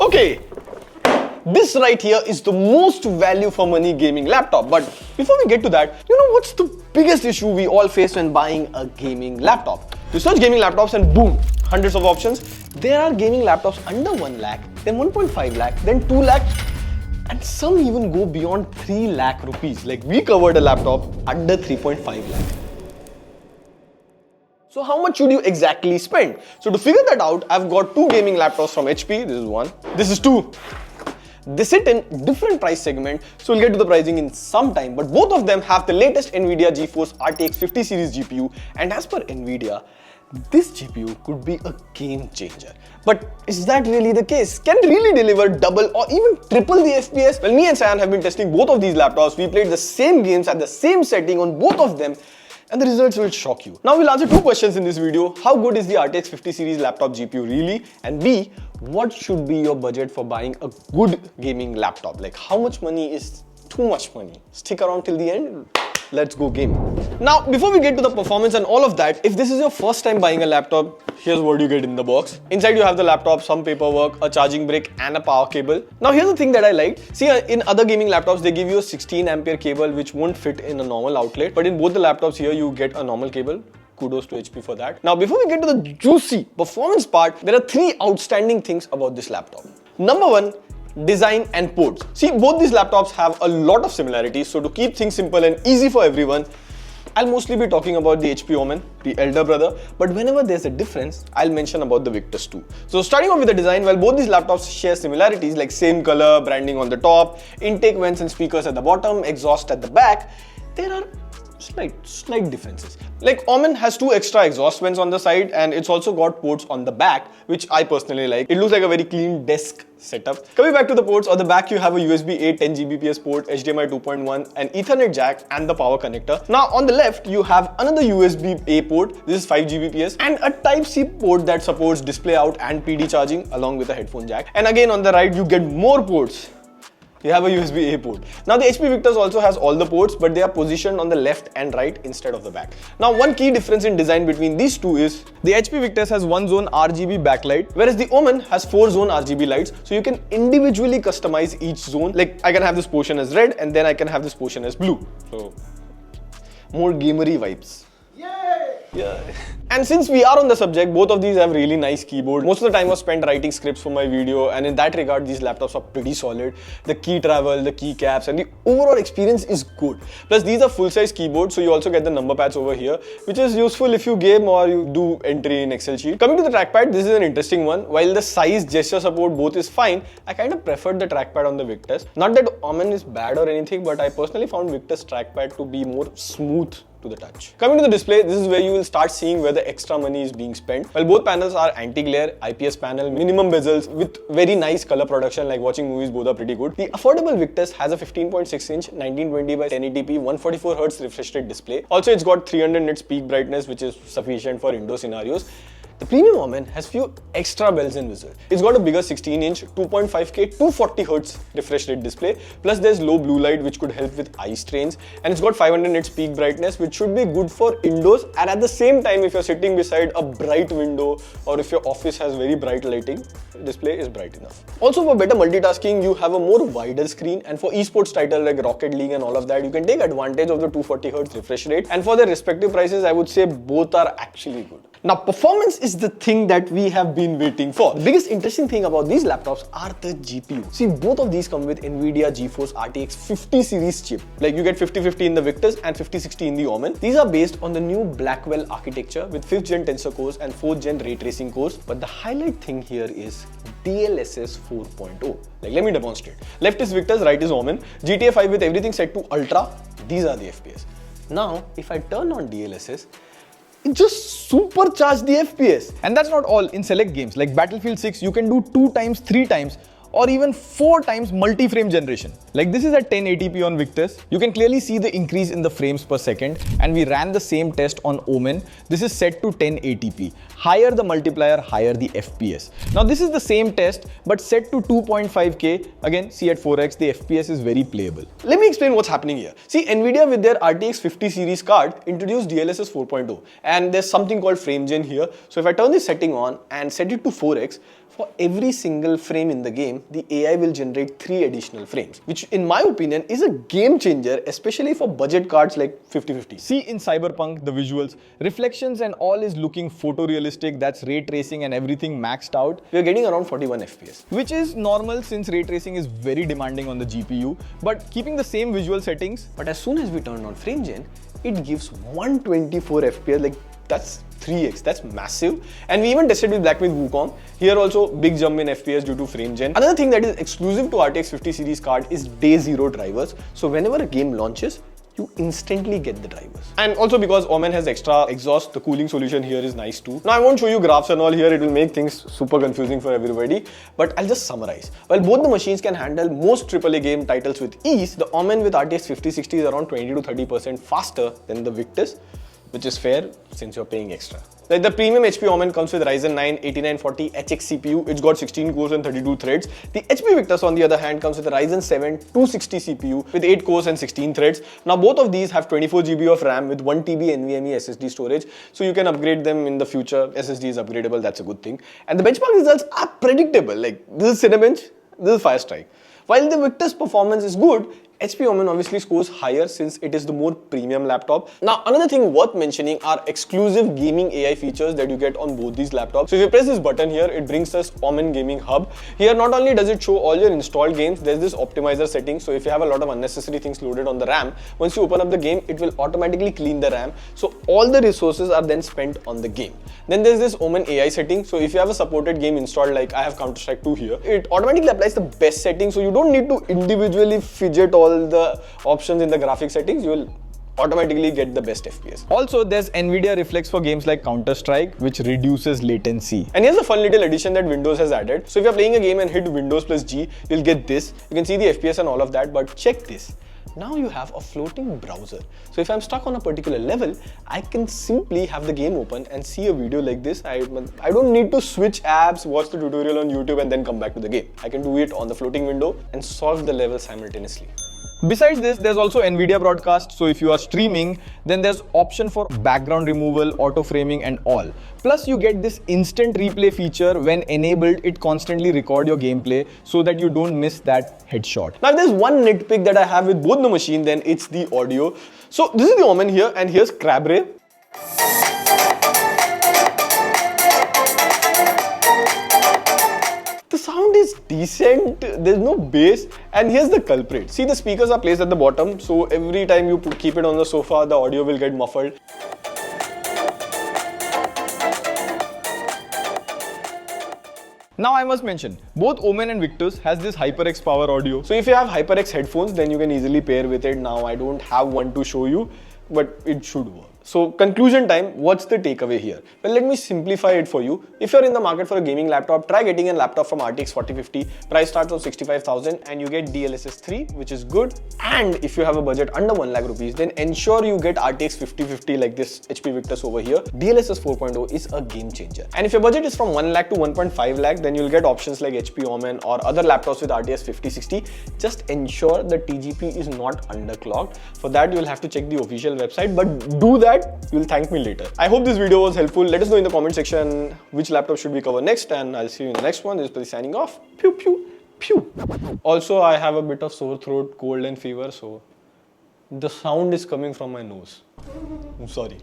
Okay, this right here is the most value for money gaming laptop. But before we get to that, you know what's the biggest issue we all face when buying a gaming laptop? You search gaming laptops and boom, hundreds of options. There are gaming laptops under 1 lakh, then 1.5 lakh, then 2 lakh, and some even go beyond 3 lakh rupees. Like we covered a laptop under 3.5 lakh. So how much should you exactly spend? So to figure that out, I've got two gaming laptops from HP. This is one, this is two. They sit in different price segment, so we'll get to the pricing in some time, but both of them have the latest NVIDIA GeForce RTX 50 series GPU, and as per NVIDIA, this GPU could be a game changer. But is that really the case? Can it really deliver double or even triple the FPS? Well, me and Sayan have been testing both of these laptops. We played the same games at the same setting on both of them, and the results will shock you. Now we'll answer two questions in this video. How good is the RTX 50 series laptop GPU really? And B, what should be your budget for buying a good gaming laptop? Like how much money is too much money? Stick around till the end. Let's go gaming. Now, before we get to the performance and all of that, if this is your first time buying a laptop, here's what you get in the box. Inside you have the laptop, some paperwork, a charging brick and a power cable. Now here's the thing that I liked. See, in other gaming laptops, they give you a 16 ampere cable which won't fit in a normal outlet. But in both the laptops here, you get a normal cable. Kudos to HP for that. Now, before we get to the juicy performance part, there are three outstanding things about this laptop. Number one, design and ports. See, both these laptops have a lot of similarities, so to keep things simple and easy for everyone, I'll mostly be talking about the HP Omen, the elder brother, but whenever there's a difference, I'll mention about the Victus too. So starting off with the design, well, both these laptops share similarities like same color, branding on the top, intake vents and speakers at the bottom, exhaust at the back. There are slight differences. Like Omen has two extra exhaust vents on the side and it's also got ports on the back, which I personally like. It looks like a very clean desk setup. Coming back to the ports, on the back you have a USB-A 10 Gbps port, HDMI 2.1, an Ethernet jack and the power connector. Now on the left you have another USB-A port, this is 5 Gbps, and a Type-C port that supports display out and PD charging along with a headphone jack. And again on the right you get more ports. You have a USB-A port. Now the HP Victus also has all the ports, but they are positioned on the left and right instead of the back. Now one key difference in design between these two is the HP Victus has one zone RGB backlight, whereas the Omen has 4 zone RGB lights, so you can individually customize each zone. Like I can have this portion as red and then I can have this portion as blue. So more gamery vibes. Yay! Yeah. And since we are on the subject, both of these have really nice keyboard. Most of the time was spent writing scripts for my video, and in that regard, these laptops are pretty solid. The key travel, the keycaps, and the overall experience is good. Plus, these are full-size keyboards, so you also get the number pads over here, which is useful if you game or you do entry in Excel sheet. Coming to the trackpad, this is an interesting one. While the size, gesture support both is fine, I kind of preferred the trackpad on the Victus. Not that Omen is bad or anything, but I personally found Victus trackpad to be more smooth to the touch. Coming to the display, this is where you will start seeing where the extra money is being spent. Well, both panels are anti-glare, IPS panel, minimum bezels with very nice color production, like watching movies, both are pretty good. The affordable Victus has a 15.6-inch 1920 by 1080p 144Hz refresh rate display. Also, it's got 300 nits peak brightness, which is sufficient for indoor scenarios. The premium Omen has few extra bells and whistles. It's got a bigger 16-inch 2.5K 240Hz refresh rate display, plus there's low blue light which could help with eye strains, and it's got 500 nits peak brightness which should be good for indoors, and at the same time if you're sitting beside a bright window or if your office has very bright lighting, the display is bright enough. Also for better multitasking, you have a more wider screen, and for esports title like Rocket League and all of that, you can take advantage of the 240Hz refresh rate, and for their respective prices, I would say both are actually good. Now, performance is the thing that we have been waiting for. The biggest interesting thing about these laptops are the GPU. See, both of these come with NVIDIA GeForce RTX 50 series chip. Like you get 5050 in the Victus and 5060 in the Omen. These are based on the new Blackwell architecture with 5th gen tensor cores and 4th gen ray tracing cores. But the highlight thing here is DLSS 4.0. Like let me demonstrate. Left is Victus, right is Omen. GTA 5 with everything set to ultra. These are the FPS. Now, if I turn on DLSS, it just supercharged the FPS. And that's not all. In select games like Battlefield 6, you can do 2 times, 3 times, or even 4 times multi-frame generation. Like this is at 1080p on Victus. You can clearly see the increase in the frames per second, and we ran the same test on Omen. This is set to 1080p. Higher the multiplier, higher the FPS. Now this is the same test, but set to 2.5K. Again, see at 4x, the FPS is very playable. Let me explain what's happening here. See, NVIDIA with their RTX 50 series card introduced DLSS 4.0, and there's something called frame gen here. So if I turn this setting on and set it to 4x, For every single frame in the game, the AI will generate 3 additional frames, which in my opinion is a game changer, especially for budget cards like 5050. See in Cyberpunk, the visuals, reflections and all is looking photorealistic, that's ray tracing and everything maxed out. We are getting around 41 FPS. Which is normal since ray tracing is very demanding on the GPU, but keeping the same visual settings. But as soon as we turn on frame gen, it gives 124 FPS, like that's 3x, that's massive. And we even tested with Black Myth Wukong. Here also big jump in FPS due to frame gen. Another thing that is exclusive to RTX 50 series card is day 0 drivers. So whenever a game launches, you instantly get the drivers. And also because Omen has extra exhaust, the cooling solution here is nice too. Now I won't show you graphs and all here, it will make things super confusing for everybody, but I'll just summarize. While both the machines can handle most AAA game titles with ease, the Omen with RTX 5060 is around 20 to 30% faster than the Victus, which is fair since you're paying extra. Like the premium HP Omen comes with Ryzen 9 8940 HX CPU, it's got 16 cores and 32 threads. The HP Victus on the other hand comes with a Ryzen 7 260 CPU with 8 cores and 16 threads. Now both of these have 24 GB of RAM with 1 TB NVMe SSD storage, so you can upgrade them in the future. SSD is upgradable, that's a good thing. And the benchmark results are predictable, like this is Cinebench, this is Firestrike. While the Victus performance is good, HP Omen obviously scores higher since it is the more premium laptop. Now another thing worth mentioning are exclusive gaming AI features that you get on both these laptops. So if you press this button here, it brings us Omen Gaming Hub. Here not only does it show all your installed games, there's this optimizer setting. So if you have a lot of unnecessary things loaded on the RAM, once you open up the game, it will automatically clean the RAM. So all the resources are then spent on the game. Then there's this Omen AI setting. So if you have a supported game installed, like I have Counter-Strike 2 here, it automatically applies the best settings. So you don't need to individually fidget all the options in the graphic settings, you will automatically get the best FPS. Also, there's NVIDIA Reflex for games like Counter-Strike, which reduces latency. And here's a fun little addition that Windows has added. So if you're playing a game and hit Windows plus G, you'll get this. You can see the FPS and all of that, but check this. Now you have a floating browser. So if I'm stuck on a particular level, I can simply have the game open and see a video like this. I don't need to switch apps, watch the tutorial on YouTube and then come back to the game. I can do it on the floating window and solve the level simultaneously. Besides this, there's also NVIDIA Broadcast, so if you are streaming, then there's option for background removal, auto framing and all. Plus you get this instant replay feature. When enabled, it constantly record your gameplay so that you don't miss that headshot. Now if there's one nitpick that I have with both the machine, then it's the audio. So this is the Omen here and here's Crabray. The sound is decent, there's no bass, and here's the culprit. See, the speakers are placed at the bottom, so every time you keep it on the sofa, the audio will get muffled. Now I must mention, both Omen and Victus has this HyperX power audio. So if you have HyperX headphones, then you can easily pair with it. Now I don't have one to show you, but it should work. So conclusion time, what's the takeaway here? Well, let me simplify it for you. If you're in the market for a gaming laptop, try getting a laptop from RTX 4050. Price starts from 65,000 and you get DLSS 3, which is good. And if you have a budget under 1 lakh rupees, then ensure you get RTX 5050 like this HP Victus over here. DLSS 4.0 is a game changer. And if your budget is from 1 lakh to 1.5 lakh, then you'll get options like HP Omen or other laptops with RTX 5060. Just ensure the TGP is not underclocked. For that, you'll have to check the official website, but do that. You'll thank me later. I hope this video was helpful. Let us know in the comment section which laptop should we cover next, and I'll see you in the next one. This is Pratik signing off. Pew pew pew. Also, I have a bit of sore throat, cold and fever, so the sound is coming from my nose. I'm sorry.